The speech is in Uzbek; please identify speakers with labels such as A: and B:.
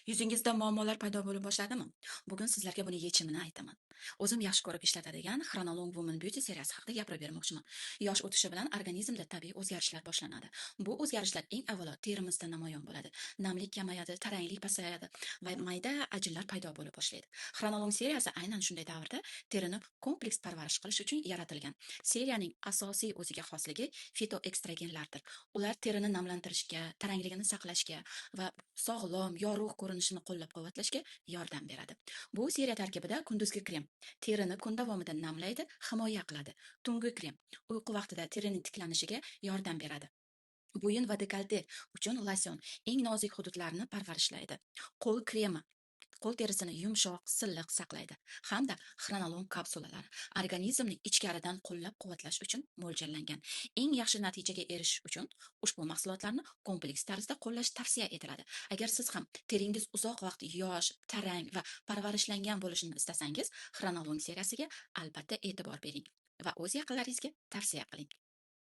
A: Yuzingizda muammolar paydo bo'la boshladimi? Bugun sizlarga buni yechimini aytaman. O'zim yaxshi ko'rib ishlatadigan Chronolong Woman Beauty seriyasi haqida gapirib bermoqchiman. Yosh o'tishi bilan organizmda tabiiy o'zgarishlar boshlanadi. Bu o'zgarishlar eng avvalo terimizda namoyon bo'ladi. Namlik kamayadi, taranglik pasayadi va mayda ajinlar paydo bo'la boshlaydi. Chronolong seriyasi aynan shunday davrda terini kompleks parvarish qilish uchun yaratilgan. Seriyaning asosiy o'ziga xosligi fitoekstragenlardir. Ular terini namlantirishga, tarangligini saqlashga va sog'lom, yorug' ko'rinishini qo'llab-quvvatlashga yordam beradi. Bu seriya tarkibida kunduzgi krem terini kun davomida namlaydi, himoya qiladi. Tungi krem uyqu vaqtida terining tiklanishiga yordam beradi. Bo'yin va dekolte uchun losyon eng nozik hududlarni parvarishlaydi. Qo'l kremi qo'l terisini yumshoq, silliq saqlaydi hamda xronolong kapsulalar organizmni ichkaridan qo'llab-quvvatlash uchun mo'ljallangan. Eng yaxshi natijaga erishish uchun ushbu mahsulotlarni kompleks tarzda qo'llash tavsiya etiladi. Agar siz ham teringiz uzoq vaqt yosh, tarang va parvarishlangan bo'lishini istasangiz, xronolong seriyasiga albatta e'tibor bering va o'z yaqinlaringizga tavsiya qiling.